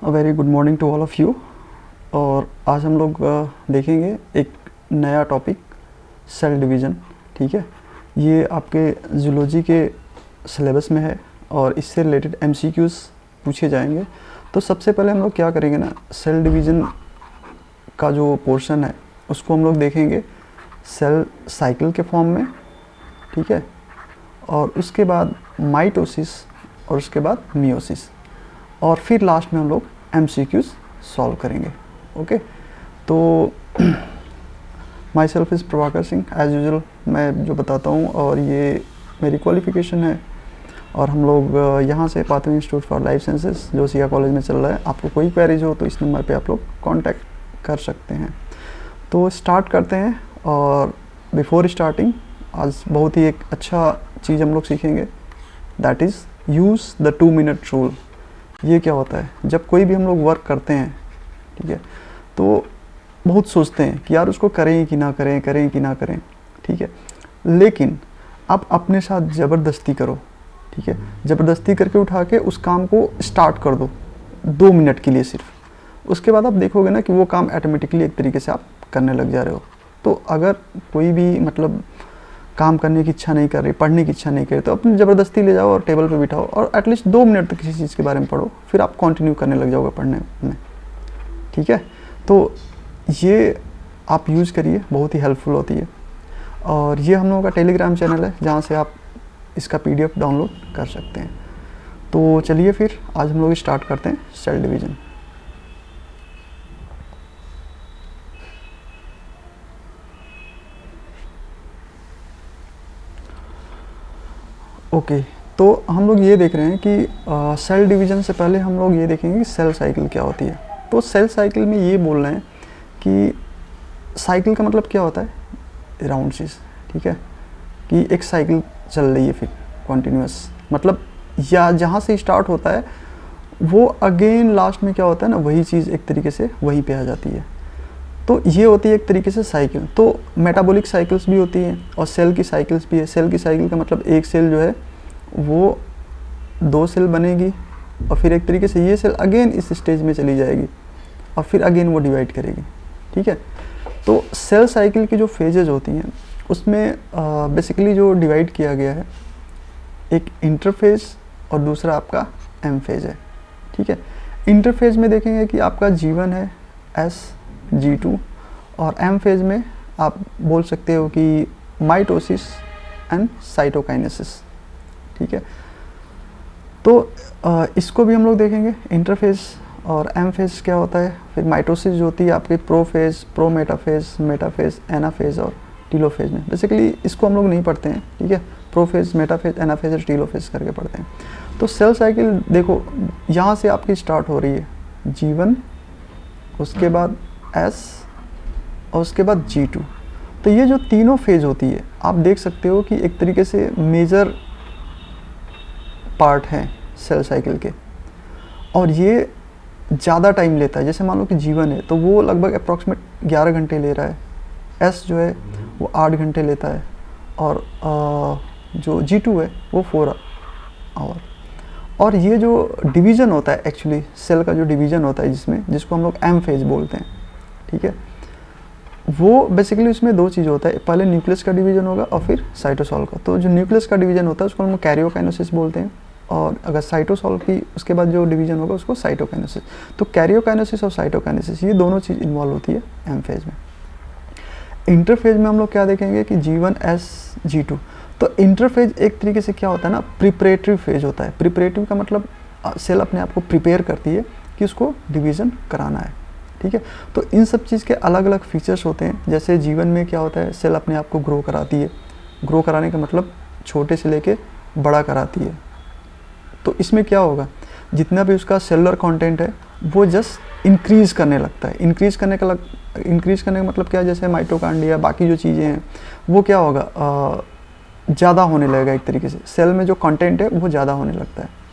Very good morning to all of you. और आज हम लोग देखेंगे एक नया टॉपिक, सेल डिवीज़न। ठीक है, ये आपके जूलॉजी के सिलेबस में है और इससे रिलेटेड एमसीक्यूज़ पूछे जाएंगे। तो सबसे पहले हम लोग क्या करेंगे ना, सेल डिवीज़न का जो पोर्शन है उसको हम लोग देखेंगे सेल साइकिल के फॉर्म में। ठीक है, और उसके बाद माइटोसिस और उसके बाद मियोसिस, और फिर लास्ट में हम लोग एमसीक्यूज़ सॉल्व करेंगे। ओके, तो my self is Prabhakar Singh. As usual मैं जो बताता हूँ, और ये मेरी क्वालिफ़िकेशन है। और हम लोग यहाँ से pathway institute for life sciences जो सिया कॉलेज में चल रहा है। आपको कोई क्वेरीज हो तो इस नंबर पे आप लोग कांटेक्ट कर सकते हैं। तो स्टार्ट करते हैं। और बिफोर स्टार्टिंग आज बहुत ही एक अच्छा चीज़ हम लोग सीखेंगे, that is use the 2 minute rule. ये क्या होता है, जब कोई भी हम लोग वर्क करते हैं, ठीक है, तो बहुत सोचते हैं कि यार उसको करें कि ना करें, करें कि ना करें। ठीक है, लेकिन आप अपने साथ ज़बरदस्ती करो। ठीक है, ज़बरदस्ती करके उठा के उस काम को स्टार्ट कर दो 2 मिनट के लिए सिर्फ। उसके बाद आप देखोगे ना कि वो काम ऑटोमेटिकली एक तरीके से आप करने लग जा रहे हो। तो अगर कोई भी मतलब काम करने की इच्छा नहीं कर रही, पढ़ने की इच्छा नहीं कर रही, तो अपनी ज़बरदस्ती ले जाओ और टेबल पे बिठाओ और एटलीस्ट 2 मिनट तक किसी चीज़ के बारे में पढ़ो, फिर आप कंटिन्यू करने लग जाओगे पढ़ने में। ठीक है, तो ये आप यूज़ करिए, बहुत ही हेल्पफुल होती है। और ये हम लोगों का टेलीग्राम चैनल है जहाँ से आप इसका PDF डाउनलोड कर सकते हैं। तो चलिए फिर आज हम लोग स्टार्ट करते हैं सेल डिवीज़न। ओके, तो हम लोग ये देख रहे हैं कि सेल डिवीज़न से पहले हम लोग ये देखेंगे कि सेल साइकिल क्या होती है। तो सेल साइकिल में ये बोल रहे हैं कि साइकिल का मतलब क्या होता है, राउंड चीज़। ठीक है, कि एक साइकिल चल रही है फिर कंटिन्यूस, मतलब या जहाँ से स्टार्ट होता है वो अगेन लास्ट में क्या होता है ना, वही चीज़ एक तरीके से वहीं पे आ जाती है। तो ये होती है एक तरीके से साइकिल। तो मेटाबॉलिक साइकिल्स भी होती हैं और सेल की साइकिल्स भी है। सेल की साइकिल का मतलब एक सेल जो है वो 2 सेल बनेगी और फिर एक तरीके से ये सेल अगेन इस स्टेज में चली जाएगी और फिर अगेन वो डिवाइड करेगी। ठीक है, तो सेल साइकिल की जो फेजेज होती हैं उसमें बेसिकली जो डिवाइड किया गया है, एक इंटरफेज और दूसरा आपका एम फेज है। ठीक है, इंटरफेज में देखेंगे कि आपका G1 है, G2, और एम फेज में आप बोल सकते हो कि माइटोसिस एंड साइटोकाइनेसिस। ठीक है, तो इसको भी हम लोग देखेंगे, इंटरफेज और एम फेज क्या होता है। फिर माइटोसिस जो होती है आपकी प्रोफेज, प्रोमेटाफेज, मेटाफेज, एनाफेज और टीलोफेज में। बेसिकली इसको हम लोग नहीं पढ़ते हैं। ठीक है, प्रोफेज, मेटाफेज, एनाफेज और टीलोफेज करके पढ़ते हैं। तो सेल साइकिल देखो यहाँ से आपकी स्टार्ट हो रही है, G1, उसके बाद S और उसके बाद G2। तो ये जो तीनों फेज होती है आप देख सकते हो कि एक तरीके से मेजर पार्ट हैं सेल साइकिल के, और ये ज़्यादा टाइम लेता है। जैसे मान लो कि G1 है तो वो लगभग अप्रॉक्सीमेट 11 घंटे ले रहा है, S जो है वो 8 घंटे लेता है, और जो G2 है वो 4 आवर। और ये जो डिवीज़न होता है, एक्चुअली सेल का जो डिवीज़न होता है जिसको हम लोग एम फेज बोलते हैं, ठीक है, वो बेसिकली उसमें 2 चीज़ होता है। पहले न्यूक्लियस का डिवीज़न होगा और फिर साइटोसॉल का। तो जो न्यूक्लियस का डिवीज़न होता है उसको हम कैरियोकाइनेसिस बोलते हैं, और अगर साइटोसॉल की उसके बाद जो डिवीज़न होगा उसको साइटोकाइनेसिस। तो कैरियोकाइनेसिस और साइटोकाइनेसिस ये दोनों चीज़ इन्वॉल्व होती है एम फेज में। इंटरफेज में हम लोग क्या देखेंगे कि G1, S, G2। तो इंटरफेज एक तरीके से क्या होता है ना, प्रिपरेटरी फेज होता है। प्रिपरेटिव का मतलब सेल अपने आप को प्रिपेयर करती है कि उसको डिवीज़न कराना है। ठीक है, तो इन सब चीज़ के अलग अलग फीचर्स होते हैं। जैसे G1 में क्या होता है, सेल अपने आप को ग्रो कराती है। ग्रो कराने का मतलब छोटे से लेके बड़ा कराती है। तो इसमें क्या होगा, जितना भी उसका सेलुलर कंटेंट है वो जस्ट इंक्रीज़ करने लगता है। इंक्रीज़ करने का मतलब क्या है, जैसे माइटोकॉन्ड्रिया बाकी जो चीज़ें हैं वो क्या होगा, ज़्यादा होने लगेगा। एक तरीके से सेल में जो कंटेंट है वो ज़्यादा होने लगता है।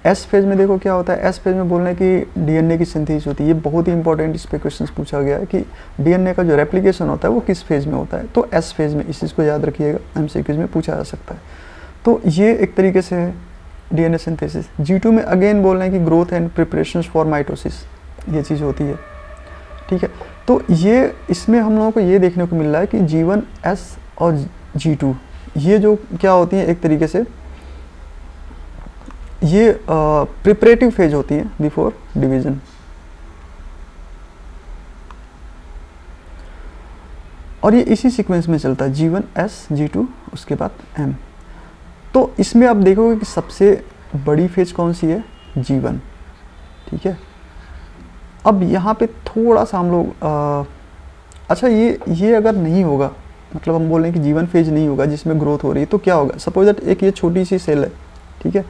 एस फेज में देखो क्या होता है, एस फेज में बोल रहे हैं कि DNA की सिंथेसिस होती है। ये बहुत ही इंपॉर्टेंट, इस पे क्वेश्चन पूछा गया है कि DNA का जो रेप्लिकेशन होता है वो किस फेज में होता है। तो एस फेज में, इस चीज़ को याद रखिएगा, MCQs में पूछा जा सकता है। तो ये एक तरीके से डीएनए सिंथेसिस। G2 में अगेन बोल रहे हैं कि growth and preparations for mitosis, ये चीज़ होती है, ठीक है। तो ये इसमें हम लोगों को ये देखने को मिल रहा है कि G1S और G2 ये जो क्या होती हैं एक तरीके से ये प्रिपरेटिव फेज होती है बिफोर डिवीजन। और ये इसी सीक्वेंस में चलता है G1S G2 उसके बाद M। तो इसमें आप देखोगे कि सबसे बड़ी फेज कौन सी है, G1, ठीक है। अब यहाँ पे थोड़ा सा हम लोग अच्छा ये अगर नहीं होगा, मतलब हम बोल रहे हैं कि G1 फेज नहीं होगा जिसमें ग्रोथ हो रही है, तो क्या होगा, सपोज दैट एक ये छोटी सी सेल है, ठीक है।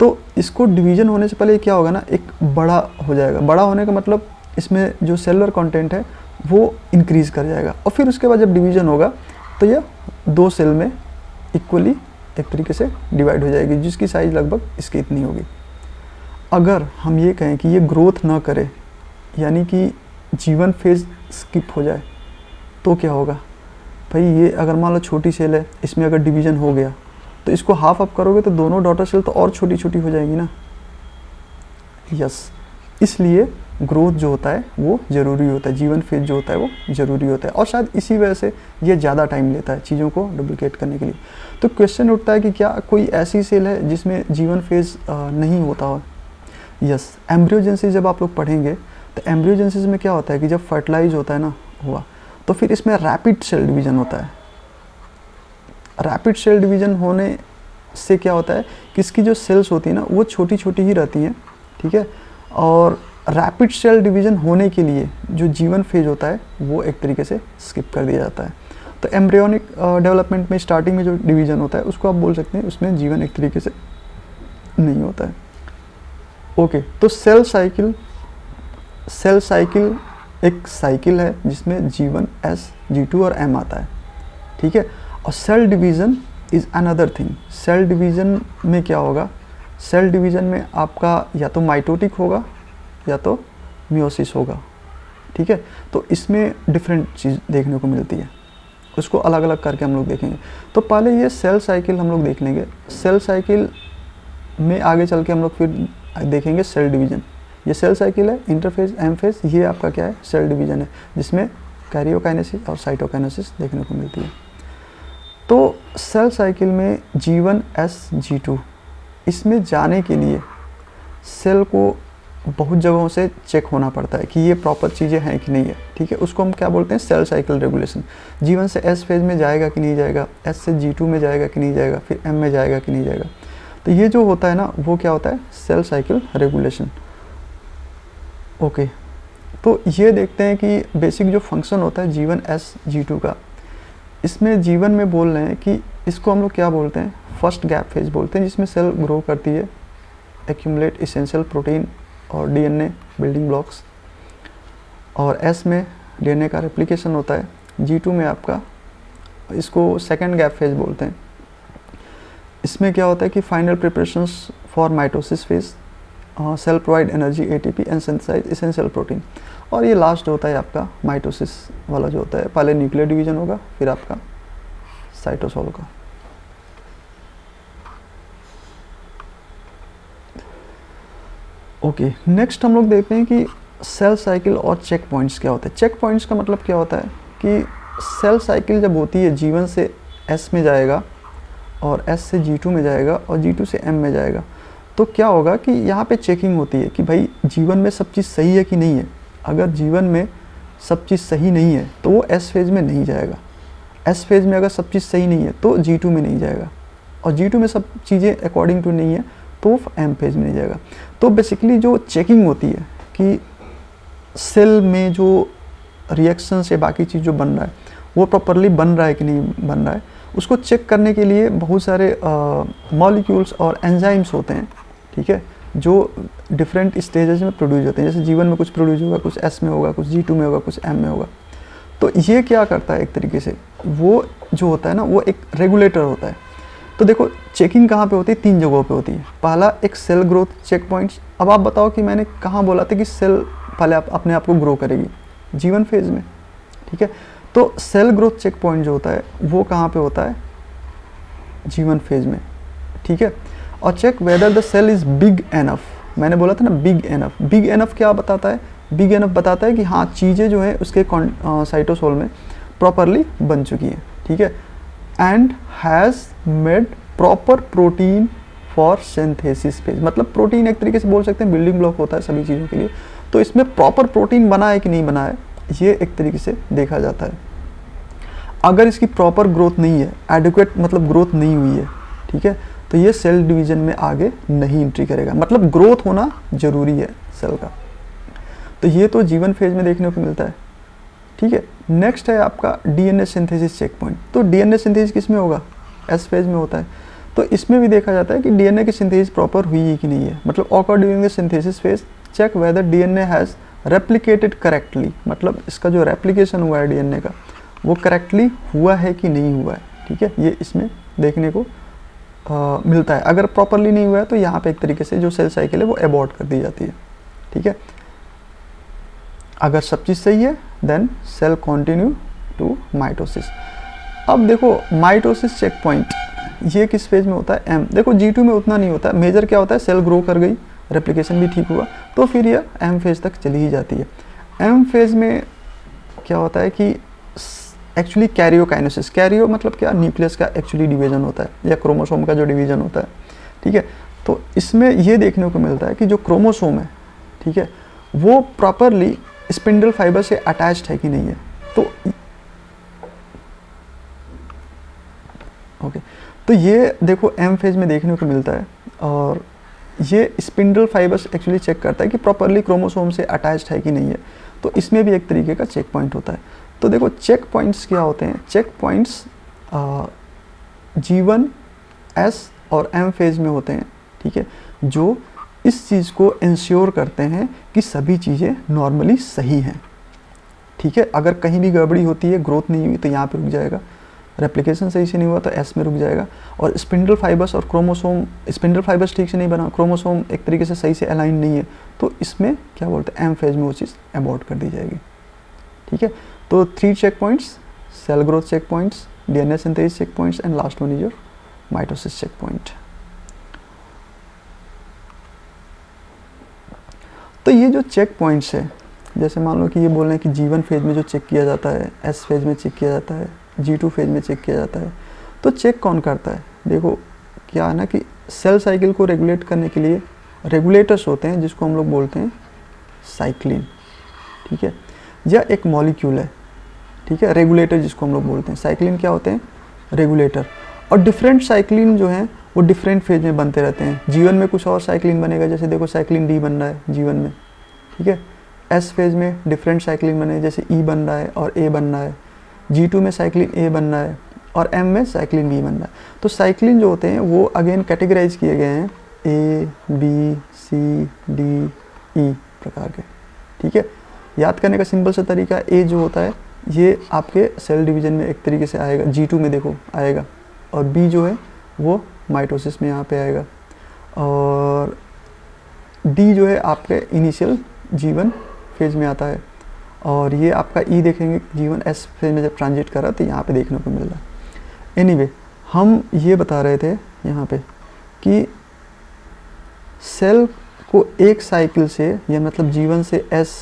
तो इसको डिवीजन होने से पहले क्या होगा ना, एक बड़ा हो जाएगा। बड़ा होने का मतलब इसमें जो सेलुलर कंटेंट है वो इंक्रीज़ कर जाएगा, और फिर उसके बाद जब डिवीजन होगा तो ये 2 सेल में इक्वली एक तरीके से डिवाइड हो जाएगी, जिसकी साइज़ लगभग इसकी इतनी होगी। अगर हम ये कहें कि ये ग्रोथ ना करे, यानी कि G1 फेज स्किप हो जाए, तो क्या होगा भाई, ये अगर मान लो छोटी सेल है, इसमें अगर डिवीजन हो गया तो इसको हाफ अप करोगे तो दोनों डॉटर सेल तो और छोटी छोटी हो जाएंगी ना। यस, इसलिए ग्रोथ जो होता है वो ज़रूरी होता है, G1 फेज जो होता है वो ज़रूरी होता है, और शायद इसी वजह से ये ज़्यादा टाइम लेता है चीज़ों को डुप्लिकेट करने के लिए। तो क्वेश्चन उठता है कि क्या कोई ऐसी सेल है जिसमें G1 फेज नहीं होता हो। यस, एम्ब्रियोजेनेसिस जब आप लोग पढ़ेंगे तो एम्ब्रियोजेनेसिस में क्या होता है कि जब फर्टिलाइज होता है ना हुआ, तो फिर इसमें रैपिड सेल डिवीज़न होता है। रैपिड सेल डिवीज़न होने से क्या होता है कि इसकी जो सेल्स होती है ना वो छोटी छोटी ही रहती हैं, ठीक है। और रैपिड सेल डिवीज़न होने के लिए जो G1 फेज होता है वो एक तरीके से स्किप कर दिया जाता है। तो एम्ब्रियोनिक डेवलपमेंट में स्टार्टिंग में जो डिवीज़न होता है उसको आप बोल सकते हैं उसमें G1 एक तरीके से नहीं होता है। ओके, तो सेल साइकिल एक साइकिल है जिसमें G1S G2 और M आता है, ठीक है। और cell division is another thing. Cell division में क्या होगा, सेल डिवीज़न में आपका या तो माइटोटिक होगा या तो मियोसिस होगा, ठीक है। तो इसमें डिफरेंट चीज़ देखने को मिलती है, उसको अलग अलग करके हम लोग देखेंगे। तो पहले ये सेल साइकिल हम लोग देख लेंगे। सेल साइकिल में आगे चल के हम लोग फिर देखेंगे सेल डिवीज़न। ये सेल साइकिल है, इंटरफेज एम फेज, ये आपका क्या है, सेल डिवीज़न है, जिसमें कैरियोकाइनेसिस और साइटोकाइनेसिस देखने को मिलती है। तो सेल साइकिल में G1S G2 इसमें जाने के लिए सेल को बहुत जगहों से चेक होना पड़ता है कि ये प्रॉपर चीज़ें हैं कि नहीं है, ठीक है। उसको हम क्या बोलते हैं, सेल साइकिल रेगुलेशन। G1 से S फेज में जाएगा कि नहीं जाएगा, S से G2 में जाएगा कि नहीं जाएगा, फिर M में जाएगा कि नहीं जाएगा। तो ये जो होता है ना वो क्या होता है, सेल साइकिल रेगुलेशन। ओके, तो ये देखते हैं कि बेसिक जो फंक्शन होता है G1S G2 का, इसमें G1 में बोल रहे हैं कि इसको हम लोग क्या बोलते हैं, फर्स्ट गैप फेज बोलते हैं, जिसमें सेल ग्रो करती है, एक्यूमुलेट इसेंशियल प्रोटीन और डीएनए बिल्डिंग ब्लॉक्स। और S में डीएनए का रेप्लिकेशन होता है। G2 में आपका इसको सेकंड गैप फेज बोलते हैं। इसमें क्या होता है कि final preparations for mitosis phase, cell provide energy ATP and synthesize essential protein. और ये लास्ट होता है आपका माइटोसिस वाला जो होता है, पहले न्यूक्लियर डिवीजन होगा फिर आपका साइटोसोल का। ओके, नेक्स्ट हम लोग देखते हैं कि सेल साइकिल और चेक पॉइंट्स क्या होते हैं। चेक पॉइंट्स का मतलब क्या होता है कि सेल साइकिल जब होती है G1 से S में जाएगा और S से G2 में जाएगा और G2 से M में जाएगा, तो क्या होगा कि यहाँ पे चेकिंग होती है कि भाई G1 में सब चीज़ सही है कि नहीं है। अगर G1 में सब चीज़ सही नहीं है तो वो S फेज में नहीं जाएगा। S फेज में अगर सब चीज़ सही नहीं है तो G2 में नहीं जाएगा, और G2 में सब चीज़ें अकॉर्डिंग टू नहीं है तो M फेज में नहीं जाएगा। तो बेसिकली जो चेकिंग होती है कि सेल में जो रिएक्शंस या बाकी चीज़ जो बन रहा है वो प्रॉपरली बन रहा है कि नहीं बन रहा है, उसको चेक करने के लिए बहुत सारे मॉलिक्यूल्स और एंजाइम्स होते हैं, ठीक है, जो डिफरेंट स्टेजेस में प्रोड्यूस होते हैं। जैसे G1 में कुछ प्रोड्यूस होगा, कुछ S में होगा, कुछ G2 में होगा, कुछ M में होगा। तो ये क्या करता है, एक तरीके से वो जो होता है ना वो एक रेगुलेटर होता है। तो देखो चेकिंग कहाँ पे होती है, 3 जगहों पे होती है। पहला एक सेल ग्रोथ चेक पॉइंट्स। अब आप बताओ कि मैंने कहाँ बोला था कि सेल पहले अपने आप को ग्रो करेगी, G1 फेज में, ठीक है। तो सेल ग्रोथ चेक पॉइंट जो होता है वो कहाँ पे होता है, G1 फेज में, ठीक है। और check whether the cell is big enough. मैंने बोला था ना बिग एनफ, बिग एनफ क्या बताता है, बिग एनफ बताता है कि हाँ चीज़ें जो है उसके साइटोसोल में प्रॉपरली बन चुकी हैं, ठीक है। And has made proper protein for synthesis phase, मतलब प्रोटीन एक तरीके से बोल सकते हैं बिल्डिंग ब्लॉक होता है सभी चीज़ों के लिए, तो इसमें प्रॉपर प्रोटीन बना है कि नहीं बना है ये एक तरीके से देखा जाता है। अगर इसकी प्रॉपर ग्रोथ नहीं है, एडिक्वेट मतलब ग्रोथ नहीं हुई है, ठीक है, तो ये सेल डिवीजन में आगे नहीं एंट्री करेगा, मतलब ग्रोथ होना जरूरी है सेल का। तो ये तो जीवन फेज में देखने को मिलता है, ठीक है। नेक्स्ट है आपका डीएनए सिंथेसिस चेक पॉइंट। तो डीएनए सिंथेसिस किस में होगा, एस फेज में होता है। तो इसमें भी देखा जाता है कि डीएनए की सिंथेसिस प्रॉपर हुई है कि नहीं है, मतलब occur during the synthesis phase check whether DNA has replicated correctly, मतलब इसका जो रेप्लिकेशन हुआ है डीएनए का वो करेक्टली हुआ है कि नहीं हुआ है, ठीक है, ये इसमें देखने को मिलता है। अगर प्रॉपरली नहीं हुआ है तो यहाँ पे एक तरीके से जो सेल साइकिल है वो एबॉर्ट कर दी जाती है, ठीक है। अगर सब चीज़ सही है then cell continue to mitosis. अब देखो माइटोसिस चेक पॉइंट ये किस फेज में होता है, एम। देखो G2 में उतना नहीं होता है, मेजर क्या होता है, सेल ग्रो कर गई, रेप्लिकेशन भी ठीक हुआ, तो फिर ये एम फेज तक चली ही जाती है। एम फेज में क्या होता है कि एक्चुअली कैरियोकाइनेसिस, कैरियो मतलब क्या, न्यूक्लियस का एक्चुअली डिवीजन होता है या क्रोमोसोम का जो डिवीजन होता है, ठीक है। तो इसमें ये देखने को मिलता है कि जो क्रोमोसोम है, ठीक है, वो प्रॉपरली स्पिंडल फाइबर से अटैच्ड है कि नहीं है। तो ओके, तो ये देखो एम फेज में देखने को मिलता है, और ये स्पिंडल फाइबर्स एक्चुअली चेक करता है कि प्रॉपरली क्रोमोसोम से अटैच्ड है कि नहीं है। तो इसमें भी एक तरीके का चेक पॉइंट होता है। तो देखो चेक पॉइंट्स क्या होते हैं, चेक पॉइंट्स G1, S और M फेज में होते हैं, ठीक है, जो इस चीज़ को इंश्योर करते हैं कि सभी चीज़ें नॉर्मली सही हैं, ठीक है। अगर कहीं भी गड़बड़ी होती है, ग्रोथ नहीं हुई तो यहाँ पे रुक जाएगा, रेप्लिकेशन सही से नहीं हुआ तो एस में रुक जाएगा, और स्पिंडल फाइबर्स और क्रोमोसोम, स्पिंडल फाइबर्स ठीक से नहीं बना, क्रोमोसोम एक तरीके से सही से अलाइन नहीं है, तो इसमें क्या बोलते हैं एम फेज में वो चीज़ एबॉर्ट कर दी जाएगी, ठीक है। तो 3 check points, cell growth check points, DNA synthesis check points and last one is your mitosis check point. तो ये जो चेक पॉइंट्स है, जैसे मान लो कि ये बोल रहे हैं कि G1 फेज में जो चेक किया जाता है, S फेज में चेक किया जाता है, G2 फेज में चेक किया जाता है, तो चेक कौन करता है, देखो क्या है ना कि सेल साइकिल को रेगुलेट करने के लिए रेगुलेटर्स होते हैं जिसको हम लोग बोलते हैं साइक्लिन, ठीक है, या एक मॉलिक्यूल है, ठीक है, रेगुलेटर जिसको हम लोग बोलते हैं। साइक्लिन क्या होते हैं, रेगुलेटर, और डिफरेंट साइक्लिन जो हैं वो डिफरेंट फेज में बनते रहते हैं। G1 में कुछ और साइक्लिन बनेगा, जैसे देखो साइक्लिन D बन रहा है G1 में, ठीक है। S फेज में डिफरेंट साइक्लिन बने, जैसे E बन रहा है और A बन रहा है। G2 में साइक्लिन A बन रहा है और M में साइक्लिन B बन रहा है। तो साइक्लिन जो होते हैं वो अगेन कैटेगराइज किए गए हैं A, B, C, D, E प्रकार के, ठीक है। याद करने का सिंपल सा तरीका, A जो होता है ये आपके सेल डिवीजन में एक तरीके से आएगा, G2 में देखो आएगा, और B जो है वो माइटोसिस में यहाँ पे आएगा, और D जो है आपके इनिशियल G1 फेज में आता है, और ये आपका E देखेंगे G1 S फेज में जब ट्रांजिट कर रहा तो यहाँ पे देखने को मिल रहा है। एनीवे हम ये बता रहे थे यहाँ पे कि सेल को एक साइकिल से, या मतलब G1 से S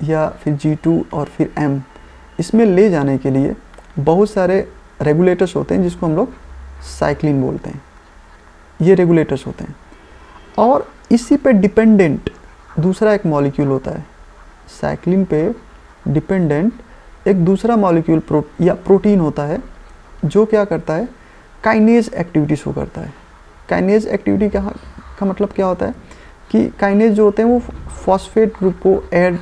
या फिर G2 और फिर M, इसमें ले जाने के लिए बहुत सारे रेगुलेटर्स होते हैं जिसको हम लोग साइक्लिन बोलते हैं, ये रेगुलेटर्स होते हैं। और इसी पे डिपेंडेंट दूसरा एक मॉलिक्यूल होता है, साइक्लिन पे डिपेंडेंट एक दूसरा मॉलिक्यूल या प्रोटीन होता है जो क्या करता है, काइनेज एक्टिविटी शो करता है। काइनेज एक्टिविटी का मतलब क्या होता है कि काइनेज जो होते हैं वो फॉस्फेट ग्रुप को ऐड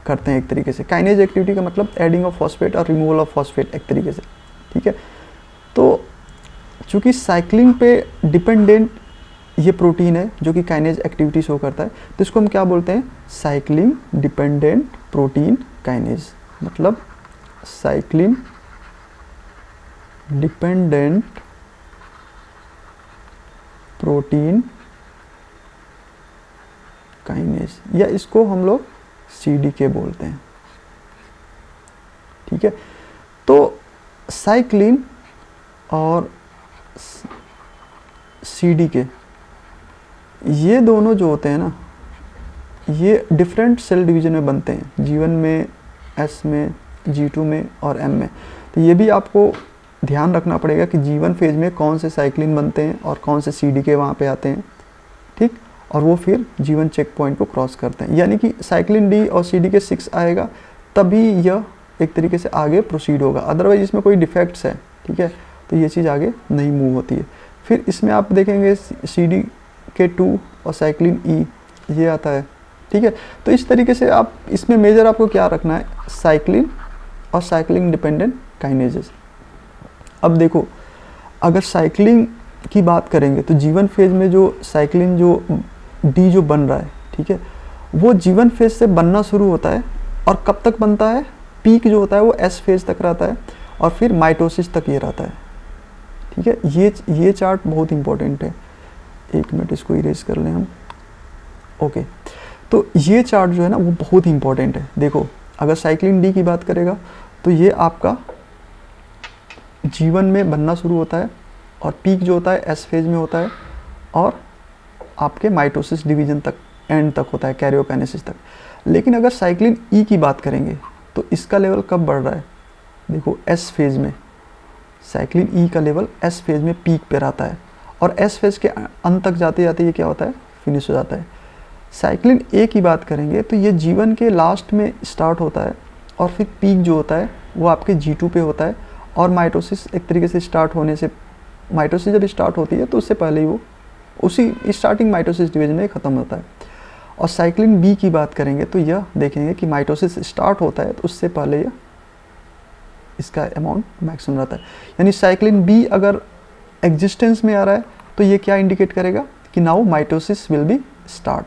करते हैं एक तरीके से। काइनेज एक्टिविटी का मतलब एडिंग ऑफ फॉस्फेट और रिमूवल ऑफ फॉस्फेट एक तरीके से, ठीक है। तो चूँकि साइक्लिन पे डिपेंडेंट ये प्रोटीन है जो कि काइनेज एक्टिविटी शो करता है, तो इसको हम क्या बोलते हैं, साइक्लिन डिपेंडेंट प्रोटीन काइनेज, मतलब साइक्लिन डिपेंडेंट प्रोटीन काइनेज, या इसको हम लोग CDK बोलते हैं, ठीक है। तो साइक्लिन और CD के, ये दोनों जो होते हैं ना, ये डिफरेंट सेल डिवीज़न में बनते हैं, G1 में, S में, G2 में और M में। तो ये भी आपको ध्यान रखना पड़ेगा कि G1 फेज में कौन से साइक्लिन बनते हैं और कौन से CD के वहाँ पे आते हैं, ठीक, और वो फिर G1 चेक पॉइंट को क्रॉस करते हैं, यानी कि साइक्लिन D और CD के 6 आएगा तभी यह एक तरीके से आगे प्रोसीड होगा, अदरवाइज इसमें कोई डिफेक्ट्स है, ठीक है, तो ये चीज़ आगे नहीं मूव होती है। फिर इसमें आप देखेंगे CD के 2 और साइक्लिन E ये आता है, ठीक है। तो इस तरीके से आप इसमें मेजर आपको क्या रखना है, साइक्लिन और साइक्लिन डिपेंडेंट काइनेजेस। अब देखो, अगर साइक्लिंग की बात करेंगे तो G1 फेज में जो साइक्लिन जो D जो बन रहा है, ठीक है, वो G1 फेज से बनना शुरू होता है और कब तक बनता है, पीक जो होता है वो S फेज तक रहता है और फिर माइटोसिस तक ये रहता है, ठीक है। ये चार्ट बहुत इंपॉर्टेंट है, एक मिनट इसको इरेज कर लें हम, ओके। तो ये चार्ट जो है ना वो बहुत इंपॉर्टेंट है। देखो, अगर साइक्लिन D की बात करेगा तो ये आपका G1 में बनना शुरू होता है और पीक जो होता है S फेज में होता है और आपके माइटोसिस डिवीजन तक, एंड तक होता है, कैरियोकाइनेसिस तक। लेकिन अगर साइक्लिन E की बात करेंगे तो इसका लेवल कब बढ़ रहा है, देखो S फेज में, साइक्लिन E का लेवल S फेज में पीक पे रहता है और S फेज के अंत तक जाते जाते ये क्या होता है, फिनिश हो जाता है। साइक्लिन A की बात करेंगे तो ये G1 के लास्ट में स्टार्ट होता है और फिर पीक जो होता है वो आपके G2 पे होता है और माइटोसिस एक तरीके से स्टार्ट होने से, माइटोसिस जब स्टार्ट होती है तो उससे पहले ही वो उसी स्टार्टिंग माइटोसिस डिवीजन में ख़त्म होता है। और साइक्लिन B की बात करेंगे तो यह देखेंगे कि माइटोसिस स्टार्ट होता है तो उससे पहले यह इसका अमाउंट मैक्सिमम रहता है। यानी साइक्लिन B अगर एग्जिस्टेंस में आ रहा है तो ये क्या इंडिकेट करेगा कि now mitosis will be start,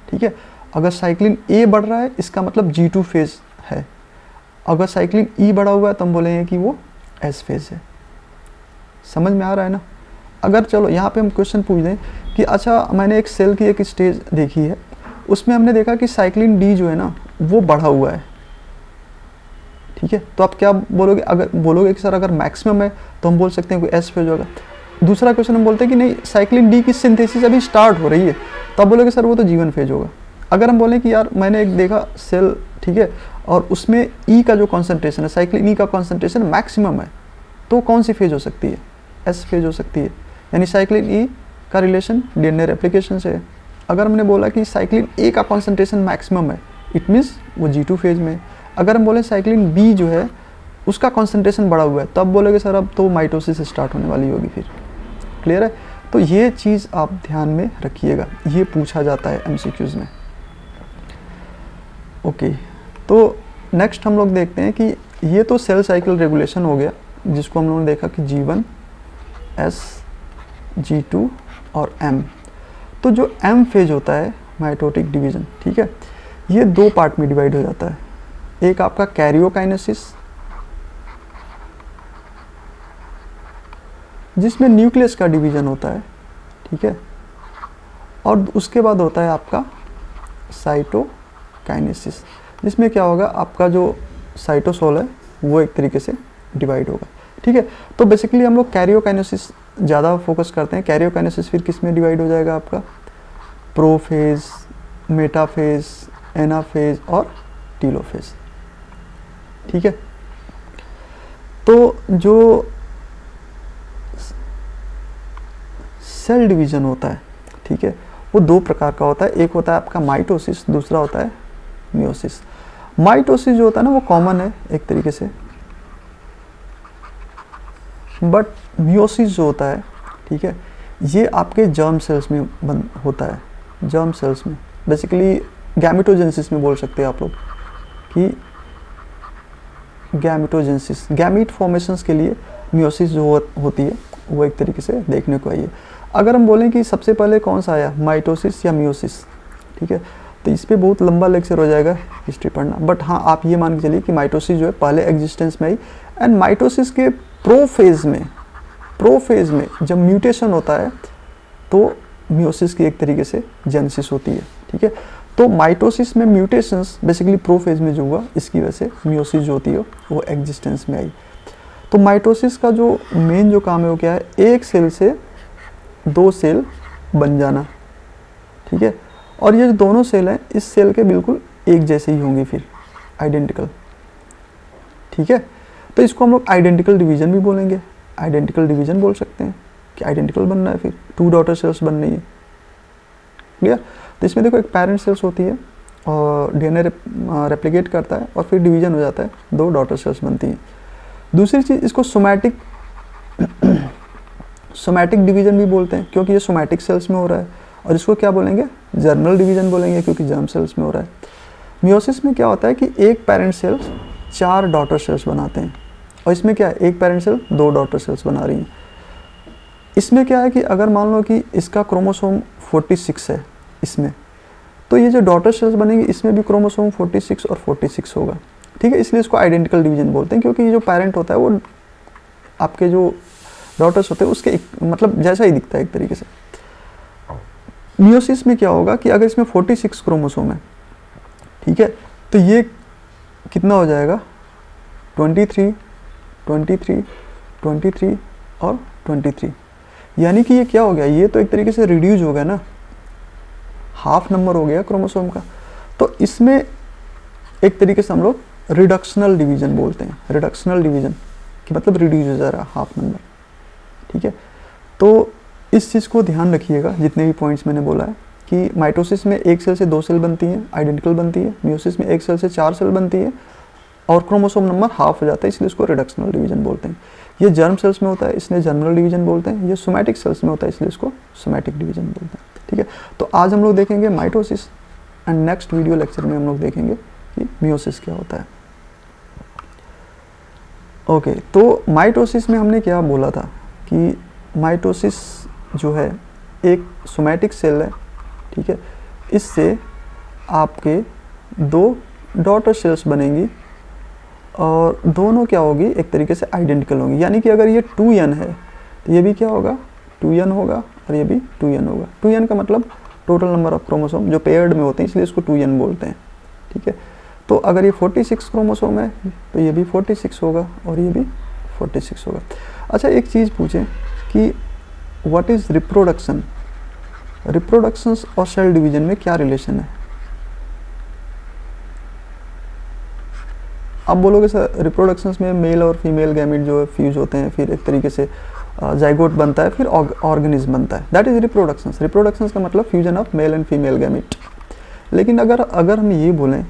ठीक है। अगर साइक्लिन A बढ़ रहा है इसका मतलब G2 फेज है, अगर साइक्लिन E बढ़ा हुआ है तो हम बोलेंगे कि वो S फेज है। समझ में आ रहा है ना। अगर चलो यहाँ पे हम क्वेश्चन पूछ दें कि अच्छा मैंने एक सेल की एक स्टेज देखी है, उसमें हमने देखा कि साइक्लिन D जो है ना वो बढ़ा हुआ है, ठीक है, तो आप क्या बोलोगे, अगर बोलोगे कि सर अगर मैक्सिमम है तो हम बोल सकते हैं कोई S फेज होगा। दूसरा क्वेश्चन हम बोलते हैं कि नहीं साइक्लिन D की सिंथेसिस अभी स्टार्ट हो रही है, तो आप बोलोगे सर वो तो G1 फेज होगा। अगर हम बोलें कि यार मैंने एक देखा सेल, ठीक है, और उसमें E का जो कॉन्सेंट्रेशन है, साइक्लिन E का कॉन्सेंट्रेशन मैक्सिमम है, तो कौन सी फेज हो सकती है, S फेज हो सकती है। यानी साइक्लिन E का रिलेशन DNA रेप्लिकेशन से है। अगर हमने बोला कि साइक्लिन A का कॉन्सेंट्रेशन मैक्सिमम है, इट मीन्स वो G2 फेज में है। अगर हम बोले साइक्लिन B जो है उसका कॉन्सेंट्रेशन बढ़ा हुआ है, तब बोलोगे सर अब तो माइटोसिस स्टार्ट होने वाली होगी। फिर क्लियर है। तो ये चीज़ आप ध्यान में रखिएगा, ये पूछा जाता है MCQs में। ओके, तो नेक्स्ट हम लोग देखते हैं कि ये तो सेल साइकिल रेगुलेशन हो गया, जिसको हम लोगों ने देखा कि G1, S, G2 और M। तो जो M फेज होता है माइटोटिक डिवीजन, ठीक है, ये दो पार्ट में डिवाइड हो जाता है। एक आपका कैरियोकाइनेसिस, जिसमें न्यूक्लियस का डिवीजन होता है, ठीक है, और उसके बाद होता है आपका साइटोकाइनेसिस, जिसमें क्या होगा, आपका जो साइटोसोल है वो एक तरीके से डिवाइड होगा, ठीक है। तो बेसिकली हम लोग कैरियोकाइनेसिस ज़्यादा फोकस करते हैं। कैरियोकाइनेसिस फिर किस में डिवाइड हो जाएगा, आपका प्रोफेज, मेटाफेज, एनाफेज और टीलोफेज, ठीक है। तो जो सेल डिवीजन होता है, ठीक है, वो दो प्रकार का होता है। एक होता है आपका माइटोसिस, दूसरा होता है मियोसिस। माइटोसिस जो होता है ना वो कॉमन है एक तरीके से, बट मियोसिस जो होता है, ठीक है, ये आपके जर्म सेल्स में होता है। जर्म सेल्स में बेसिकली गैमेटोजेनेसिस में बोल सकते हैं आप लोग कि गैमेटोजेनेसिस, गैमीट फॉर्मेशंस के लिए मियोसिस जो होती है वो एक तरीके से देखने को आई है। अगर हम बोलें कि सबसे पहले कौन सा आया, माइटोसिस या मियोसिस, ठीक है, तो इस पर बहुत लंबा लेक्चर हो जाएगा हिस्ट्री पढ़ना। बट हाँ, आप ये मान के चलिए कि माइटोसिस जो है पहले एग्जिस्टेंस में आई, एंड माइटोसिस के प्रोफेज में जब म्यूटेशन होता है तो मियोसिस की एक तरीके से जेनेसिस होती है, ठीक है। तो माइटोसिस में म्यूटेशंस बेसिकली प्रोफेज में जो हुआ, इसकी वजह से मियोसिस जो होती है वो एग्जिस्टेंस में आई। तो माइटोसिस का जो मेन जो काम है वो क्या है, एक सेल से दो सेल बन जाना, ठीक है। और ये जो दोनों सेल हैं इस सेल के बिल्कुल एक जैसे ही होंगे, फिर आइडेंटिकल, ठीक है। तो इसको हम लोग आइडेंटिकल डिवीजन भी बोलेंगे, आइडेंटिकल डिवीजन बोल सकते हैं कि आइडेंटिकल बन रहा है, फिर 2 डॉटर सेल्स बन रही है, क्लियर। तो इसमें देखो एक पेरेंट सेल्स होती है और डीएनए रेप्लिकेट करता है और फिर डिवीजन हो जाता है, 2 डॉटर सेल्स बनती हैं। दूसरी चीज़, इसको सोमैटिक सोमैटिक डिवीजन भी बोलते हैं क्योंकि ये सोमैटिक सेल्स में हो रहा है। और इसको क्या बोलेंगे, जर्नल डिवीजन बोलेंगे क्योंकि जर्म सेल्स में हो रहा है। मियोसिस में क्या होता है कि एक पेरेंट सेल्स 4 डॉटर सेल्स बनाते हैं और इसमें क्या है, एक पेरेंट सेल 2 डॉटर सेल्स बना रही हैं। इसमें क्या है कि अगर मान लो कि इसका क्रोमोसोम 46 है इसमें, तो ये जो डॉटर सेल्स बनेगी इसमें भी क्रोमोसोम 46 और 46 होगा, ठीक है। इसलिए इसको आइडेंटिकल डिवीजन बोलते हैं क्योंकि ये जो पेरेंट होता है वो आपके जो डॉटर्स होते हैं उसके मतलब जैसा ही दिखता है एक तरीके से। मियोसिस में क्या होगा कि अगर इसमें 46 क्रोमोसोम है, ठीक है, तो ये कितना हो जाएगा, 23, 23, 23 और 23, यानी कि ये क्या हो गया, ये तो एक तरीके से रिड्यूस हो गया ना, हाफ नंबर हो गया क्रोमोसोम का। तो इसमें एक तरीके से हम लोग रिडक्शनल डिवीजन बोलते हैं, रिडक्शनल डिवीजन कि मतलब रिड्यूस हो जा रहा है हाफ नंबर, ठीक है। तो इस चीज़ को ध्यान रखिएगा, जितने भी पॉइंट्स मैंने बोला है कि माइटोसिस में एक सेल से 2 सेल बनती हैं, आइडेंटिकल बनती है। मियोसिस में एक सेल से 4 सेल बनती है और क्रोमोसोम नंबर हाफ हो जाता है, इसलिए इसको रिडक्शनल डिवीजन बोलते हैं। ये जर्म सेल्स में होता है इसलिए जर्मिनल डिवीजन बोलते हैं। ये सोमैटिक सेल्स में होता है इसलिए इसको सोमैटिक डिवीजन बोलते हैं, ठीक है। तो आज हम लोग देखेंगे mitosis and next video lecture में हम लोग देखेंगे कि मियोसिस क्या होता है। ओके, तो माइटोसिस में हमने क्या बोला था कि माइटोसिस जो है एक सोमैटिक सेल है, ठीक है। इससे आपके 2 डॉटर सेल्स बनेंगी और दोनों क्या होगी, एक तरीके से आइडेंटिकल होंगी। यानी कि अगर ये 2n है तो ये भी क्या होगा, 2n होगा और ये भी 2n होगा। 2n का मतलब टोटल नंबर ऑफ क्रोमोसोम जो पेयर्ड में होते हैं, इसलिए इसको 2n बोलते हैं, ठीक है। तो अगर ये 46 क्रोमोसोम है तो ये भी 46 होगा और ये भी 46 होगा। अच्छा, एक चीज़ पूछें कि व्हाट इज़ रिप्रोडक्शन, रिप्रोडक्शंस और सेल डिवीजन में क्या रिलेशन है। आप बोलोगे सर रिप्रोडक्शंस में मेल और फीमेल गैमेट जो है फ्यूज होते हैं, फिर एक तरीके से जाइगोट बनता है, फिर ऑर्गेनिज्म बनता है, दैट इज रिप्रोडक्शंस। रिप्रोडक्शंस का मतलब fusion of male and female gamete. लेकिन अगर हम ये बोलें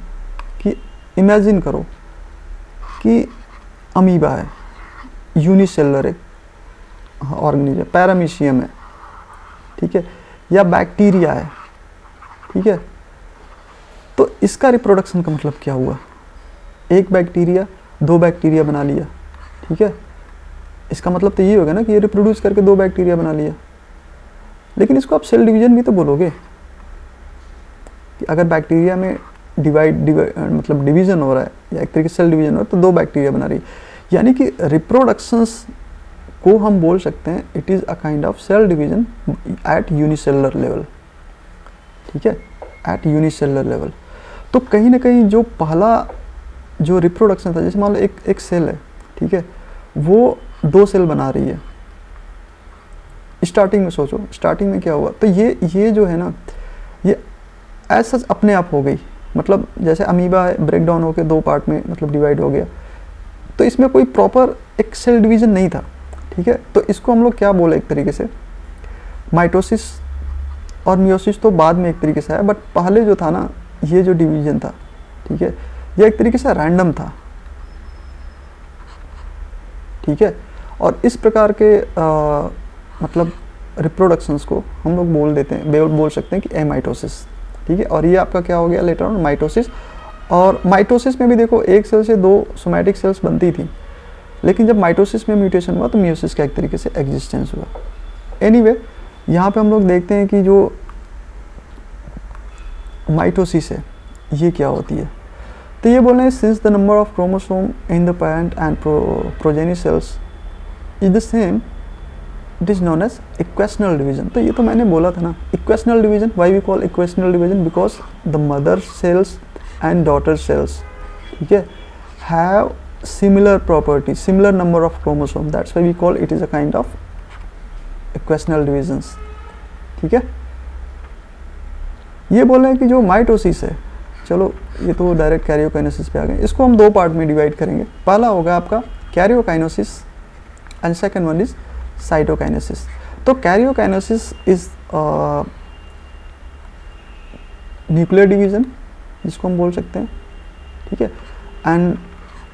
कि इमेजिन करो कि अमीबा है, यूनिसेलुलर एक ऑर्गेनिज्म, पैरामीशियम है, ठीक है, या बैक्टीरिया है, ठीक है, तो इसका रिप्रोडक्शन का मतलब क्या हुआ, एक बैक्टीरिया 2 बैक्टीरिया बना लिया, ठीक है, इसका मतलब तो ये होगा ना कि ये रिप्रोड्यूस करके 2 बैक्टीरिया बना लिया। लेकिन इसको आप सेल डिवीजन भी तो बोलोगे कि अगर बैक्टीरिया में मतलब डिवीजन हो रहा है या एक तरीके से सेल डिवीजन हो रहा है तो 2 बैक्टीरिया बना रही है। यानी कि रिप्रोडक्शंस को हम बोल सकते हैं it is a kind of cell division at unicellular level, ठीक है, एट यूनिसेलुलर लेवल। तो कहीं ना कहीं जो पहला जो रिप्रोडक्शन था, जैसे मान लो एक सेल है, ठीक है, वो 2 सेल बना रही है। स्टार्टिंग में सोचो, स्टार्टिंग में क्या हुआ, तो ये जो है ना, ये ऐसा अपने आप हो गई, मतलब जैसे अमीबा है, ब्रेक डाउन होकर 2 पार्ट में मतलब डिवाइड हो गया, तो इसमें कोई प्रॉपर एक सेल डिवीजन नहीं था, ठीक है। तो इसको हम लोग क्या बोले, एक तरीके से माइटोसिस और मियोसिस तो बाद में एक तरीके से आया, बट पहले जो था ना, ये जो डिवीजन था, ठीक है, यह एक तरीके से रैंडम था, ठीक है। और इस प्रकार के मतलब रिप्रोडक्शंस को हम लोग बोल सकते हैं कि एमाइटोसिस, ठीक है। और ये आपका क्या हो गया लेटर ऑन, माइटोसिस। और माइटोसिस में भी देखो एक सेल से 2 सोमैटिक सेल्स बनती थी, लेकिन जब माइटोसिस में म्यूटेशन हुआ तो मियोसिस का एक तरीके से एग्जिस्टेंस हुआ। एनीवे, यहाँ पे हम लोग देखते हैं कि जो माइटोसिस है ये क्या होती है। तो ये बोल रहे हैं since the number of chromosome in the parent and progeny cells is the same, it is known as equational division. तो ये तो मैंने बोला था ना, equational division, why we call equational division, because the mother cells and daughter cells, ठीक है, have similar property, similar number of chromosome, that's why we call it is a kind of equational divisions, ठीक है। ये बोल रहे हैं कि जो माइटोसिस है, चलो ये तो डायरेक्ट कैरियोकाइनेसिस पे आ गए, इसको हम 2 पार्ट में डिवाइड करेंगे। पहला होगा आपका karyokinesis and second one is cytokinesis. तो कैरियोकाइनेसिस इज न्यूक्लियर डिवीजन जिसको हम बोल सकते हैं, ठीक है। And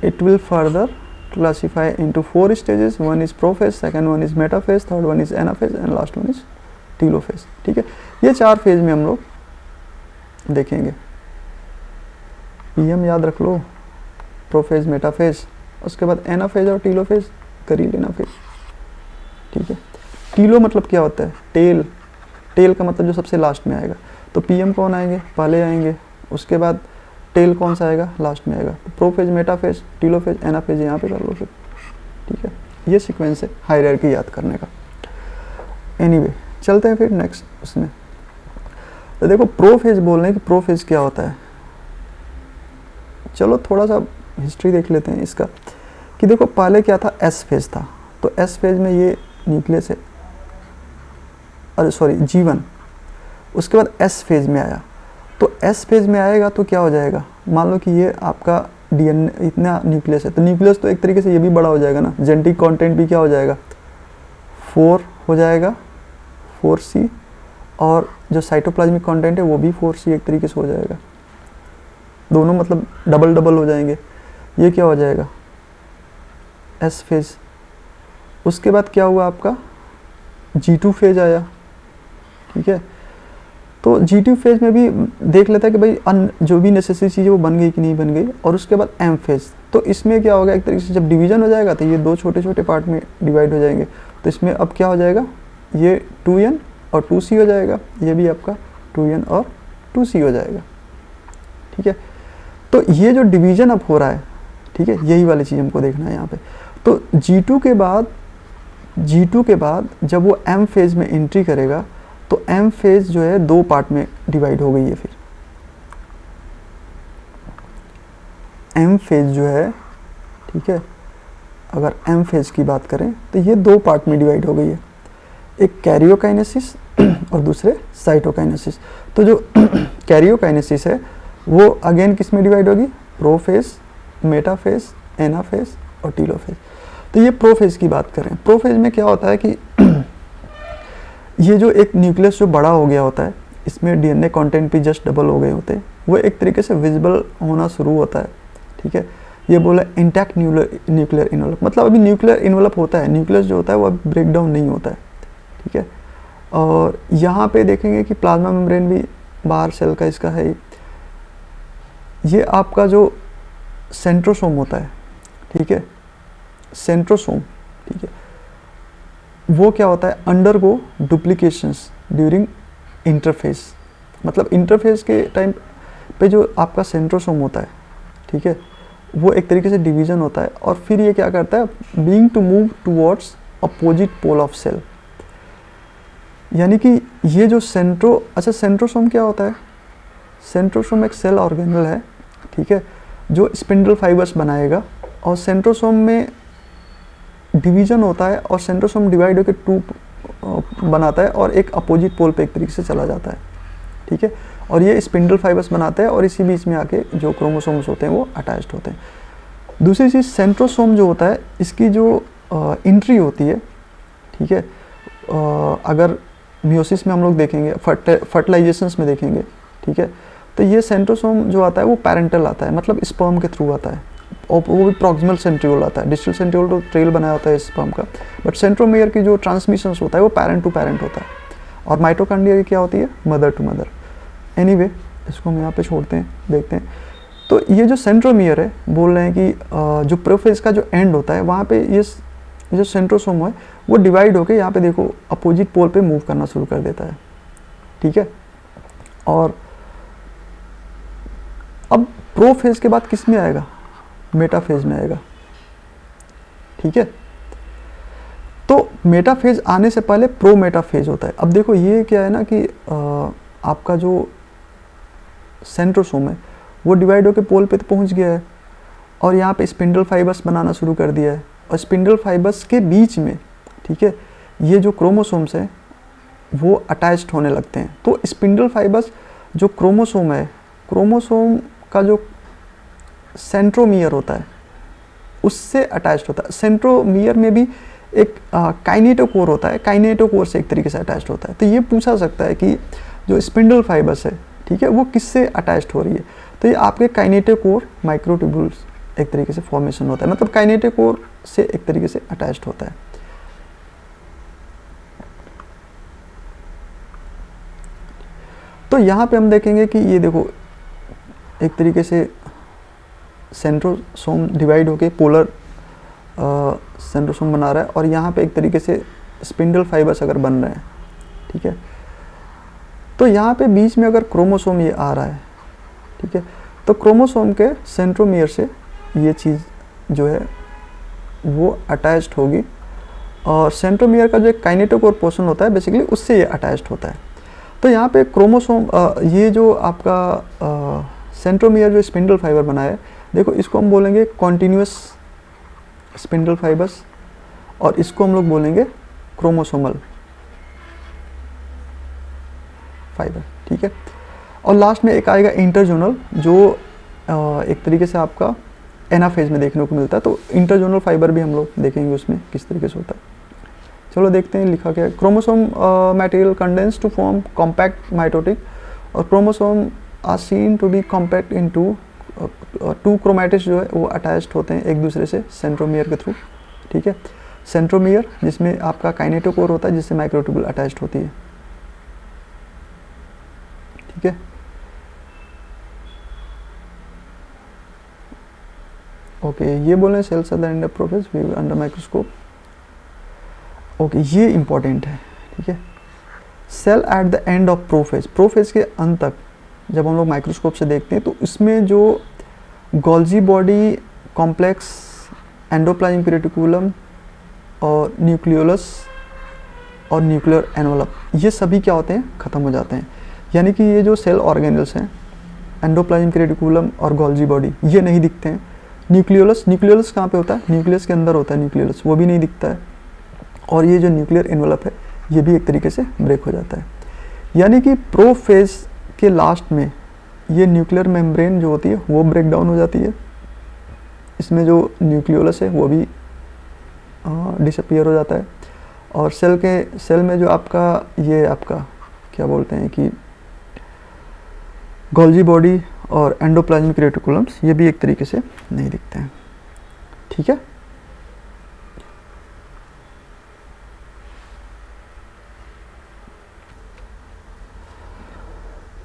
it will further classify into 4 stages, one is prophase, second one is metaphase, third one is anaphase and last one is telophase, ठीक है। ये 4 फेज में हम लोग देखेंगे। पीएम याद रख लो, प्रोफेज, मेटाफेज, उसके बाद एनाफेज और टीलोफेज कर ही लेना फिर, ठीक है। टीलो मतलब क्या होता है? टेल। टेल का मतलब जो सबसे लास्ट में आएगा। तो पीएम कौन आएंगे? पहले आएंगे, उसके बाद टेल कौन सा आएगा? लास्ट में आएगा। तो प्रोफेज, मेटाफेज, टीलोफेज, एनाफेज यहाँ पे कर लो फिर, ठीक है। ये सीक्वेंस है हायरार्की याद करने का। एनीवे चलते हैं फिर नेक्स्ट उसमें। तो देखो प्रोफेज बोल रहे हैं कि प्रोफेज क्या होता है। चलो थोड़ा सा हिस्ट्री देख लेते हैं इसका कि देखो पहले क्या था, एस फेज था। तो एस फेज में ये न्यूक्लियस है, अरे सॉरी G1, उसके बाद एस फेज में आया। तो एस फेज में आएगा तो क्या हो जाएगा, मान लो कि ये आपका डीएनए इतना न्यूक्लियस है, तो न्यूक्लियस तो एक तरीके से ये भी बड़ा हो जाएगा ना, जेनेटिक कंटेंट भी क्या हो जाएगा, 4 हो जाएगा, 4C, और जो साइटोप्लाज्मिक कंटेंट है वो भी 4C एक तरीके से हो जाएगा। दोनों मतलब डबल डबल हो जाएंगे। ये क्या हो जाएगा, एस फेज। उसके बाद क्या हुआ आपका, G2 फेज आया, ठीक है। तो G2 फेज में भी देख लेता है कि भाई जो भी नेसेसरी चीज़ है वो बन गई कि नहीं बन गई। और उसके बाद M फेज। तो इसमें क्या होगा, एक तरीके से जब डिवीजन हो जाएगा तो ये 2 छोटे छोटे पार्ट में डिवाइड हो जाएंगे। तो इसमें अब क्या हो जाएगा, ये 2N और 2C हो जाएगा, ये भी आपका 2N और 2C हो जाएगा, ठीक है। तो ये जो डिवीजन अब हो रहा है, ठीक है, यही वाली चीज़ हमको देखना है यहाँ पे। तो G2 के बाद जब वो M फेज में एंट्री करेगा तो M फेज जो है 2 पार्ट में डिवाइड हो गई है। फिर M फेज जो है, ठीक है, अगर M फेज की बात करें तो ये 2 पार्ट में डिवाइड हो गई है, एक कैरियोकाइनेसिस और दूसरे साइटोकाइनेसिस। तो जो कैरियोकाइनेसिस है वो अगेन किस में डिवाइड होगी, प्रोफेज, मेटाफेज, एनाफेज और टीलोफेज। तो ये प्रोफेज की बात करें, प्रोफेज में क्या होता है कि ये जो एक न्यूक्लियस जो बड़ा हो गया होता है, इसमें डीएनए कंटेंट भी जस्ट डबल हो गए होते हैं, वो एक तरीके से विजिबल होना शुरू होता है, ठीक है। ये बोला इंटैक्ट न्यूक्लियर इन्वेलप, मतलब अभी न्यूक्लियर इन्वेलप होता है, न्यूक्लियस जो होता है वो अभी ब्रेक डाउन नहीं होता है, ठीक है। और यहाँ पे देखेंगे कि प्लाज्मा मेम्ब्रेन भी बाहर सेल का इसका है। ये आपका जो सेंट्रोसोम होता है, ठीक है, सेंट्रोसोम, ठीक है, वो क्या होता है, अंडरगो डुप्लीकेशंस ड्यूरिंग इंटरफेस। मतलब इंटरफेस के टाइम पे जो आपका सेंट्रोसोम होता है, ठीक है, वो एक तरीके से डिवीजन होता है और फिर ये क्या करता है, being to move towards opposite pole of cell. यानी कि ये जो सेंट्रोसोम क्या होता है, सेंट्रोसोम एक सेल ऑर्गेनल है, ठीक है, जो स्पिंडल फाइबर्स बनाएगा और सेंट्रोसोम में डिवीजन होता है और सेंट्रोसोम डिवाइड होकर 2 बनाता है और एक अपोजिट पोल पे एक तरीके से चला जाता है, ठीक है। और ये स्पिंडल फाइबर्स बनाता है और इसी बीच में आके जो क्रोमोसोम्स होते हैं वो अटैच्ड होते हैं। दूसरी चीज़, सेंट्रोसोम जो होता है इसकी जो एंट्री होती है, ठीक है, अगर मियोसिस में हम लोग देखेंगे, फर्टिलाइजेशंस में देखेंगे, ठीक है, तो ये सेंट्रोसोम जो आता है वो पैरेंटल आता है, मतलब स्पर्म के थ्रू आता है, और वो भी प्रॉक्सिमल सेंट्रियोल आता है। डिस्टल सेंट्रियोल तो ट्रेल बनाया होता है स्पर्म का, बट सेंट्रोमियर की जो ट्रांसमिशंस होता है वो पैरेंट टू पैरेंट होता है। और माइटोकॉन्ड्रिया की क्या होती है, मदर टू मदर। एनीवे इसको हम यहाँ पे छोड़ते हैं, देखते हैं। तो ये जो सेंट्रोमियर है, बोल रहे हैं कि जो प्रोफेज का जो एंड होता है वहाँ पे ये जो सेंट्रोसोम है वो डिवाइड होकर यहाँ पे देखो अपोजिट पोल पे मूव करना शुरू कर देता है, ठीक है। और अब प्रोफेज के बाद किस में आएगा, मेटाफेज में आएगा, ठीक है। तो मेटाफेज आने से पहले प्रोमेटाफेज होता है। अब देखो ये क्या है ना कि आपका जो सेंट्रोसोम है वो डिवाइड होकर पोल पे तो पहुंच गया है और यहाँ पे स्पिंडल फाइबर्स बनाना शुरू कर दिया है और स्पिंडल फाइबर्स के बीच में, ठीक है, ये जो क्रोमोसोम्स हैं वो अटैच्ड होने लगते हैं। तो स्पिंडल फाइबर्स जो क्रोमोसोम है, क्रोमोसोम का जो सेंट्रोमियर होता है उससे अटैच्ड होता है। सेंट्रोमियर में भी एक काइनेटोकोर होता है, काइनेटोकोर से एक तरीके से अटैच्ड होता है। तो ये पूछा सकता है कि जो स्पिंडल फाइबर्स है, ठीक है, वो किससे अटैच्ड हो रही है। तो ये आपके काइनेटोकोर माइक्रोट्यूब्यूल्स एक तरीके से फॉर्मेशन होता है, मतलब काइनेटोकोर से एक तरीके से अटैच्ड होता है। तो यहाँ पे हम देखेंगे कि ये देखो एक तरीके से सेंट्रोसोम डिवाइड होके पोलर सेंट्रोसोम बना रहा है, और यहाँ पे एक तरीके से स्पिंडल फाइबर्स अगर बन रहे हैं, ठीक है। तो यहाँ पे बीच में अगर क्रोमोसोम ये आ रहा है, ठीक है, तो क्रोमोसोम के सेंट्रोमियर से ये चीज़ जो है वो अटैच्ड होगी, और सेंट्रोमियर का जो एक काइनेटोकोर पोर्शन होता है बेसिकली उससे ये अटैच्ड होता है। तो यहाँ पे क्रोमोसोम ये जो आपका सेंट्रोमियर जो स्पिंडल फाइबर बना है, देखो इसको हम बोलेंगे कॉन्टिन्यूस स्पिंडल फाइबर्स, और इसको हम लोग बोलेंगे क्रोमोसोमल फाइबर, ठीक है। और लास्ट में एक आएगा इंटरजोनल, जो एक तरीके से आपका एनाफेज में देखने को मिलता है। तो इंटरजोनल फाइबर भी हम लोग देखेंगे उसमें किस तरीके से होता है। चलो देखते हैं लिखा क्या है। Chromosome material condense to form compact mitotic, और chromosome are seen to be compact into two chromatids जो है वो अटैच्ड होते हैं एक दूसरे से सेंट्रोमियर के थ्रू, ठीक है। सेंट्रोमियर जिसमें आपका काइनेटोकोर होता है जिससे माइक्रोट्यूब्यूल अटैच्ड होती है, ठीक है। ओके, ये बोल रहे हैं cells at the end of prophase view under microscope. Okay, ये इंपॉर्टेंट है, ठीक है। Cell at the end of prophase, prophase के अंत तक जब हम लोग माइक्रोस्कोप से देखते हैं तो इसमें जो Golgi body complex, endoplasmic reticulum और न्यूक्लियोलस और न्यूक्लियर एनवलप, ये सभी क्या होते हैं, ख़त्म हो जाते हैं। यानी कि ये जो सेल ऑर्गेनल्स हैं, एंडोप्लाज्मिक रेटिकुलम और गोल्जी बॉडी, ये नहीं दिखते हैं। न्यूक्लियोलस, न्यूक्लियोलस कहाँ पे होता है, न्यूक्लियस के अंदर होता है न्यूक्लियोलस, वो भी नहीं दिखता है। और ये जो न्यूक्लियर एनवलप है ये भी एक तरीके से ब्रेक हो जाता है। यानी कि प्रोफेज के लास्ट में ये न्यूक्लियर मेम्ब्रेन जो होती है वो ब्रेक डाउन हो जाती है, इसमें जो न्यूक्लियोलस है वो भी डिसअपीयर हो जाता है, और सेल में जो आपका ये आपका क्या बोलते हैं कि गोल्जी बॉडी और एंडोप्लाज्मिक रेटिकुलम्स, ये भी एक तरीके से नहीं दिखते हैं, ठीक है।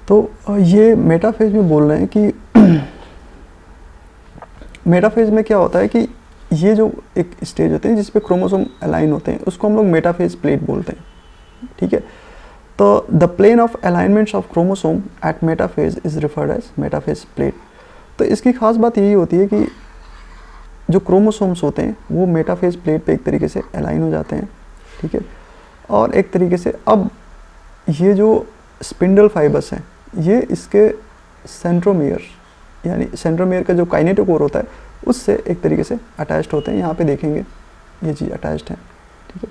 तो ये मेटाफेज में बोल रहे हैं कि मेटाफेज में क्या होता है कि ये जो एक स्टेज होते हैं जिस पे क्रोमोसोम अलाइन होते हैं उसको हम लोग मेटाफेज प्लेट बोलते हैं, ठीक है। तो the plane of alignments of chromosome at metaphase is referred as metaphase plate. तो इसकी खास बात यही होती है कि जो क्रोमोसोम्स होते हैं वो मेटाफेज प्लेट पे एक तरीके से अलाइन हो जाते हैं, ठीक है। और एक तरीके से अब ये जो स्पिंडल फाइबर्स हैं ये इसके सेंट्रोमियर, यानी सेंट्रोमियर का जो काइनेटोकोर होता है उससे एक तरीके से अटैच्ड होते हैं। यहाँ पे देखेंगे ये चीज़ अटैच्ड है, ठीक है।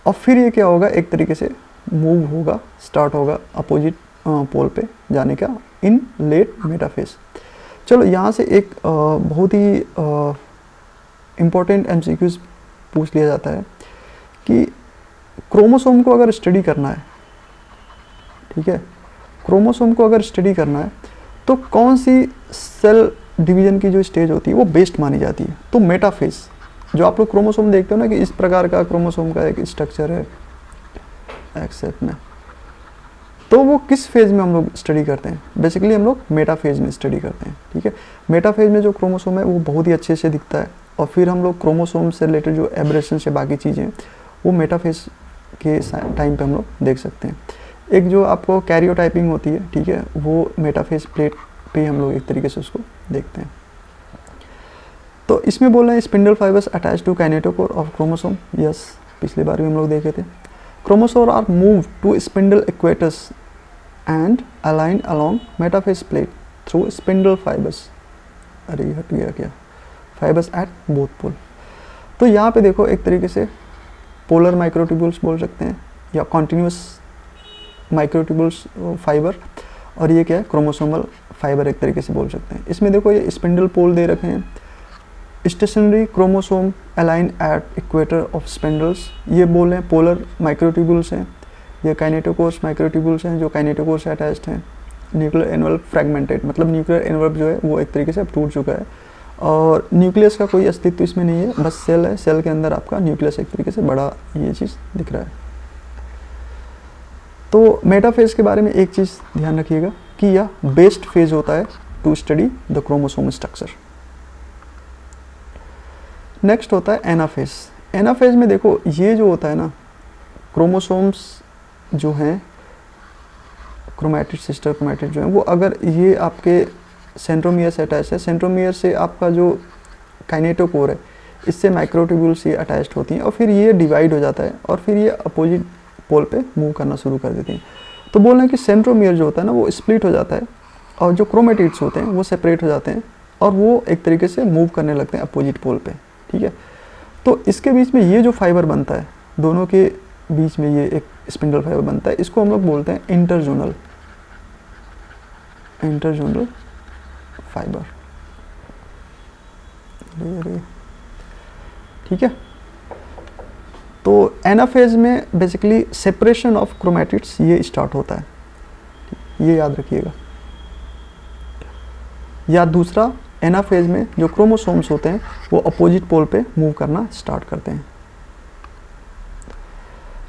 और फिर ये क्या होगा, एक तरीके से मूव होगा, स्टार्ट होगा अपोजिट पोल पे जाने का इन लेट मेटाफेज। चलो यहाँ से एक बहुत ही इम्पोर्टेंट एमसीक्यूज पूछ लिया जाता है कि क्रोमोसोम को अगर स्टडी करना है, ठीक है, क्रोमोसोम को अगर स्टडी करना है तो कौन सी सेल डिवीजन की जो स्टेज होती है वो बेस्ट मानी जाती है। तो मेटाफेज, जो आप लोग क्रोमोसोम देखते हो ना कि इस प्रकार का क्रोमोसोम का एक स्ट्रक्चर है एक्सेप्ट में, तो वो किस फेज में हम लोग स्टडी करते हैं, बेसिकली हम लोग मेटाफेज में स्टडी करते हैं, ठीक है। मेटाफेज में जो क्रोमोसोम है वो बहुत ही अच्छे से दिखता है, और फिर हम लोग क्रोमोसोम से रिलेटेड जो एब्रेशन से बाकी चीज़ें वो मेटाफेज के टाइम पे हम लोग देख सकते हैं। एक जो आपको कैरियोटाइपिंग होती है, ठीक है, वो मेटाफेज प्लेट पे हम लोग एक तरीके से उसको देखते हैं। तो इसमें बोल रहे हैं spindle fibres attach to kinetochore of chromosome. Yes, पिछली बार भी हम लोग देखे थे। Chromosome are move to spindle equator and align along metaphase plate through spindle fibres. अरे ये हट गया क्या, फाइबर्स एट बोथ पोल। तो यहाँ पे देखो एक तरीके से पोलर माइक्रोट्यूब्यूल्स बोल सकते हैं या कॉन्टिन्यूस माइक्रोट्यूब्यूल्स फाइबर, और ये क्या है, क्रोमोसोमल फाइबर एक तरीके से बोल सकते हैं। इसमें देखो ये स्पिंडल पोल दे रखे हैं, stationary chromosome align at equator of spindles, ये बोल रहे हैं पोलर माइक्रोट्यूब्यूल्स हैं। ये काइनेटोकोर्स माइक्रोट्यूब्यूल्स हैं जो काइनेटोकोर से अटैच्ड हैं। न्यूक्लियर एनवल्प फ्रेगमेंटेड, मतलब न्यूक्लियर एनवल्प जो है वो एक तरीके से अब टूट चुका है और न्यूक्लियस का कोई अस्तित्व इसमें नहीं है, बस सेल है, सेल के अंदर आपका न्यूक्लियस एक तरीके से बड़ा ये चीज़ दिख रहा है। तो मेटाफेज के बारे में एक चीज़ ध्यान रखिएगा कि यह बेस्ट फेज होता है to study the chromosome structure. Next होता है एनाफेज। एनाफेज में देखो ये जो होता है ना, क्रोमोसोम्स जो हैं, क्रोमैटिड सिस्टर क्रोमैटिड जो है वो, अगर ये आपके सेंट्रोमियर से अटैच है, सेंट्रोमियर से आपका जो काइनेटोकोर है इससे माइक्रोट्यूब्यूल से अटैच्ड होती हैं और फिर ये डिवाइड हो जाता है और फिर ये अपोजिट पोल पे मूव करना शुरू कर देती हैं। तो बोल रहे हैं कि सेंट्रोमियर जो होता है ना वो स्प्लिट हो जाता है और जो क्रोमेटिड्स होते हैं वो सेपरेट हो जाते हैं और वो एक तरीके से मूव करने लगते हैं अपोजिट पोल पे, ठीक है। तो इसके बीच में ये जो फाइबर बनता है, दोनों के बीच में ये एक स्पिंडल फाइबर बनता है, इसको हम लोग बोलते हैं इंटरजोनल फाइबर, ठीक है। तो एनाफेज में बेसिकली सेपरेशन ऑफ क्रोमैटिड्स ये स्टार्ट होता है, ये याद रखिएगा। या दूसरा, एनाफेज में जो क्रोमोसोम्स होते हैं वो अपोजिट पोल पे मूव करना स्टार्ट करते हैं।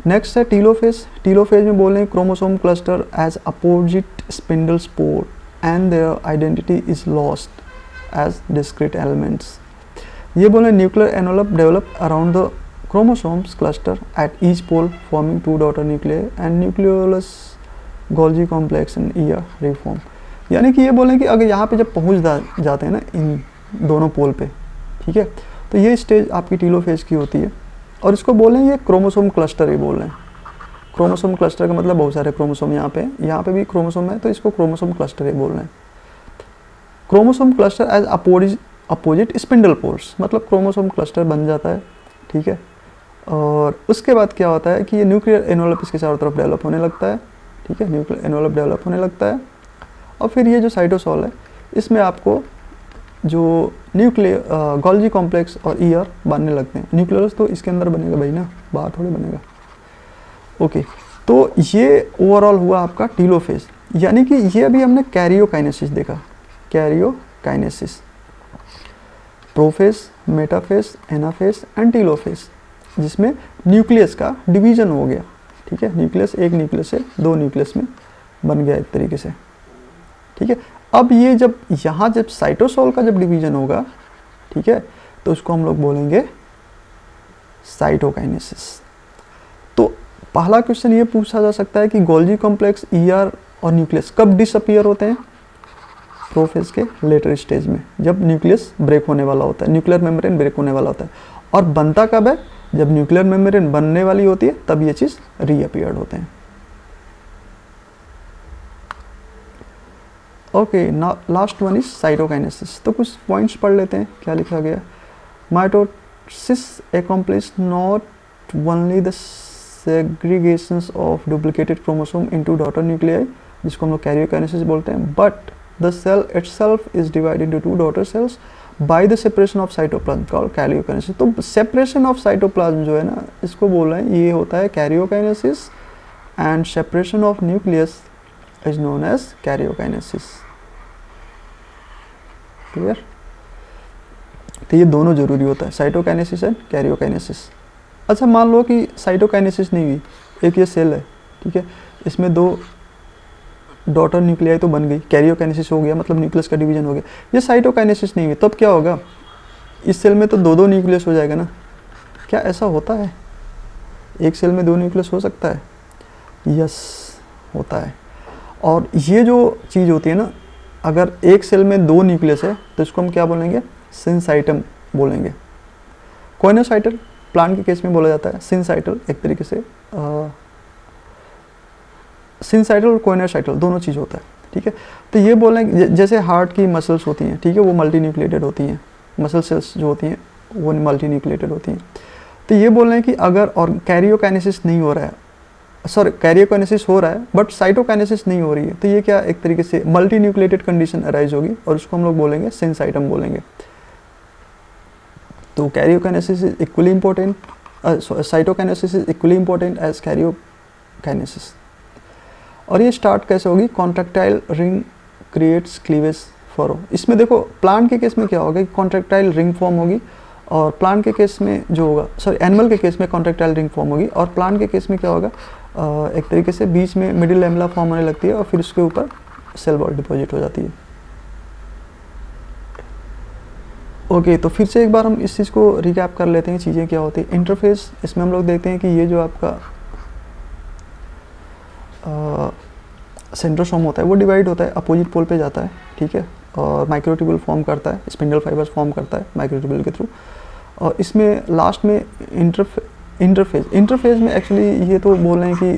नेक्स्ट है टीलोफेज। टीलोफेज में बोल रहे हैं chromosome cluster as opposite spindle spore and their identity is lost as discrete elements. ये बोले nuclear envelope develop around the chromosomes cluster at each pole forming two daughter nuclei and nucleolus Golgi complex and ER reform। यानी कि ये बोलें कि अगर यहाँ पे जब पहुँच जाते हैं ना इन दोनों पोल पे, ठीक है, तो ये स्टेज आपकी टीलोफेज की होती है और इसको बोलें ये क्रोमोसोम क्लस्टर ही बोल रहे हैं। क्रोमोसोम क्लस्टर का मतलब बहुत सारे क्रोमोसोम यहाँ पे भी क्रोमोसोम है तो इसको क्रोमोसोम क्लस्टर ही बोल रहे हैं। Chromosome cluster as opposite spindle poles, मतलब क्रोमोसोम क्लस्टर बन जाता है, ठीक है। और उसके बाद क्या होता है कि ये न्यूक्लियर एनवलप इसके चारों तरफ डेवलप होने लगता है, ठीक है, न्यूक्लियर एनवलप डेवलप होने लगता है और फिर ये जो साइटोसॉल है इसमें आपको जो न्यूक्लियर गोल्जी कॉम्प्लेक्स और ईआर बनने लगते हैं। न्यूक्लियस तो इसके अंदर बनेगा भाई ना, बाहर थोड़ी बनेगा। ओके, तो ये ओवरऑल हुआ आपका टीलोफेज। यानी कि ये अभी हमने कैरियोकाइनेसिस देखा, karyokinesis, prophase, metaphase, anaphase and telophase, जिसमें न्यूक्लियस का डिवीजन हो गया, ठीक है। न्यूक्लियस एक न्यूक्लियस से दो न्यूक्लियस में बन गया एक तरीके से, ठीक है। अब ये जब यहाँ जब साइटोसोल का जब डिवीजन होगा, ठीक है, तो उसको हम लोग बोलेंगे साइटोकाइनेसिस। तो पहला क्वेश्चन ये पूछा जा सकता है कि गोल्जी कॉम्प्लेक्स, ईआर और न्यूक्लियस कब डिसअपीयर होते हैं? प्रोफेज के लेटर स्टेज में, जब न्यूक्लियस ब्रेक होने वाला होता है, न्यूक्लियर मेम्ब्रेन ब्रेक होने वाला होता है। और बनता कब है? जब न्यूक्लियर मेम्ब्रेन बनने वाली होती है तब ये चीज़ रीअपीयर्ड होते हैं। ओके, ना लास्ट वन इज साइटोकाइनेसिस। तो कुछ पॉइंट्स पढ़ लेते हैं, क्या लिखा गया। Mitosis accomplish not only the segregations of duplicated chromosome into daughter nuclei, जिसको हम लोग कैरियोकाइनेसिस बोलते हैं, but the cell itself is divided into two daughter cells by the separation of cytoplasm called karyokinesis। तो separation of cytoplasm जो है ना, इसको बोल रहे हैं, ये होता है karyokinesis and separation of nucleus is known as karyokinesis। Clear? तो ये दोनों जरूरी होता है, साइटोकाइनेसिस एंड कैरियोकाइनेसिस। अच्छा, मान लो कि साइटोकाइनेसिस नहीं हुई, एक ये सेल है, ठीक है, इसमें दो डॉटर न्यूक्लियाई तो बन गई, कैरियोकाइनेसिस हो गया, मतलब न्यूक्लियस का डिवीजन हो गया। ये साइटोकाइनेसिस नहीं हुई, तब क्या होगा? इस सेल में तो दो दो न्यूक्लियस हो जाएगा ना। क्या ऐसा होता है? एक सेल में दो न्यूक्लियस हो सकता है? यस, होता है। और ये जो चीज़ होती है ना, अगर एक सेल में दो न्यूक्लियस है तो इसको हम क्या बोलेंगे? सिनसाइटम बोलेंगे। कोइनोसाइटल प्लांट के केस में बोला जाता है, सिनसाइटल एक तरीके से सिनसाइटल और कोइनोसाइटल दोनों चीज़ होता है, ठीक है। तो ये बोलें जैसे हार्ट की मसल्स होती हैं, ठीक है, वो मल्टी न्यूक्लिएटेड होती हैं, मसल सेल्स जो होती हैं वो मल्टी न्यूक्लिएटेड होती हैं। तो ये बोल रहे हैं कि अगर और कैरियोकाइनेसिस नहीं हो रहा है, सॉरी कैरियोकाइनेसिस हो रहा है बट साइटोकाइनेसिस नहीं हो रही है, तो ये क्या एक तरीके से मल्टी न्यूक्लिएटेड कंडीशन अराइज होगी और उसको हम लोग बोलेंगे सिंसाइटम बोलेंगे। तो karyokinesis is equally important, cytokinesis is equally important as karyokinesis. और ये स्टार्ट कैसे होगी, contractile ring creates cleavage furrow. इसमें देखो प्लांट के केस में क्या होगा कि कॉन्ट्रैक्टाइल रिंग फॉर्म होगी, और प्लांट के केस में जो होगा, सॉरी एनिमल के केस में कॉन्ट्रैक्टाइल रिंग फॉर्म होगी, और प्लांट के केस में क्या होगा, एक तरीके से बीच में मिडिल लैमेला फॉर्म होने लगती है और फिर उसके ऊपर सेल वॉल डिपॉजिट हो जाती है। ओके, तो फिर से एक बार हम इस चीज़ को रिकैप कर लेते हैं, चीज़ें क्या होती है। इंटरफेस, इसमें हम लोग देखते हैं कि ये जो आपका सेंट्रोसोम होता है वो डिवाइड होता है, अपोजिट पोल पे जाता है, ठीक है, और माइक्रोट्यूब्यूल फॉर्म करता है, स्पिंडल फाइबर्स फॉर्म करता है माइक्रोट्यूब्यूल के थ्रू। और इसमें लास्ट में इंटरफेज में एक्चुअली ये तो बोल रहे हैं कि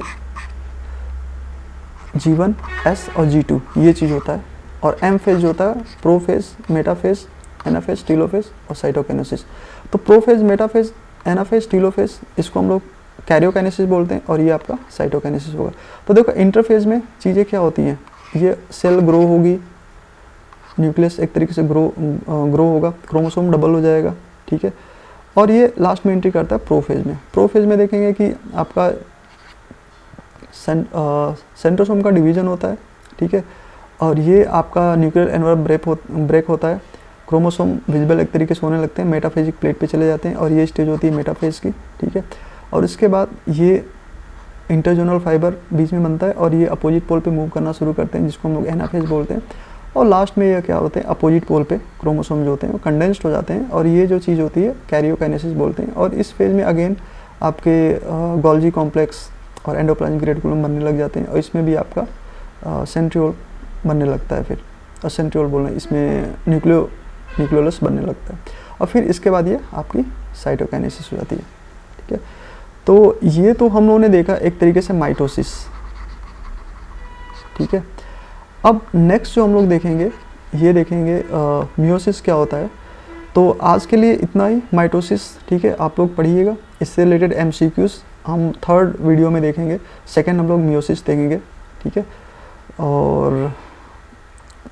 G1, S और G2 ये चीज़ होता है, और M फेज जो होता है प्रोफेज, मेटाफेज, एनाफेज, टीलोफेज और साइटोकाइनेसिस। तो प्रोफेज, मेटाफेज, एनाफेज, टीलोफेज इसको हम लोग कैरियोकाइनेसिस बोलते हैं, और ये आपका साइटोकाइनेसिस होगा। तो देखो इंटरफेज में चीज़ें क्या होती हैं, ये सेल ग्रो होगी, न्यूक्लियस एक तरीके से ग्रो होगा, क्रोमोसोम डबल हो जाएगा, ठीक है, और ये लास्ट में एंट्री करता है प्रोफेज में। प्रोफेज में देखेंगे कि आपका सेंट्रोसोम का डिवीजन होता है, ठीक है, और ये आपका न्यूक्लियर एनवलप ब्रेक होता है, क्रोमोसोम विजिबल एक तरीके से होने लगते हैं, मेटाफेजिक प्लेट पे चले जाते हैं, और ये स्टेज होती है मेटाफेज की, ठीक है। और इसके बाद ये इंटरजोनल फाइबर बीच में बनता है और ये अपोजिट पोल पे मूव करना शुरू करते हैं, जिसको हम लोग एनाफेज बोलते हैं। और लास्ट में ये क्या होते हैं, अपोजिट पोल पे क्रोमोसोम जो होते हैं वो कंडेंस्ड हो जाते हैं, और ये जो चीज़ होती है कैरियोकाइनेसिस बोलते हैं। और इस फेज में अगेन आपके गोल्जी कॉम्प्लेक्स और एंडोप्लाज्मिक रेटिकुलम बनने लग जाते हैं, और इसमें भी आपका सेंट्रियोल बनने लगता है, फिर और सेंट्रियोल बोलना इसमें न्यूक्लियोलस बनने लगता है, और फिर इसके बाद ये आपकी साइटोकाइनेसिस हो जाती है, ठीक है। तो ये तो हम लोगों ने देखा एक तरीके से माइटोसिस, ठीक है। अब नेक्स्ट जो हम लोग देखेंगे, ये देखेंगे मियोसिस क्या होता है। तो आज के लिए इतना ही माइटोसिस, ठीक है, आप लोग पढ़िएगा। इससे रिलेटेड MCQs हम थर्ड वीडियो में देखेंगे, सेकंड हम लोग मियोसिस देखेंगे, ठीक है। और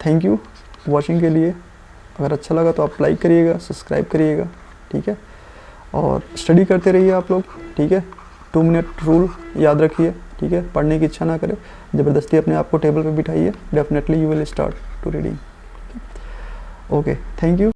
थैंक यू वॉचिंग के लिए। अगर अच्छा लगा तो आप लाइक करिएगा, सब्सक्राइब करिएगा, ठीक है, और स्टडी करते रहिए आप लोग, ठीक है। 2 मिनट रूल याद रखिए, ठीक है। पढ़ने की इच्छा ना करें, ज़बरदस्ती अपने आप को टेबल पे बिठाइए, definitely you will start to reading. Okay, thank you.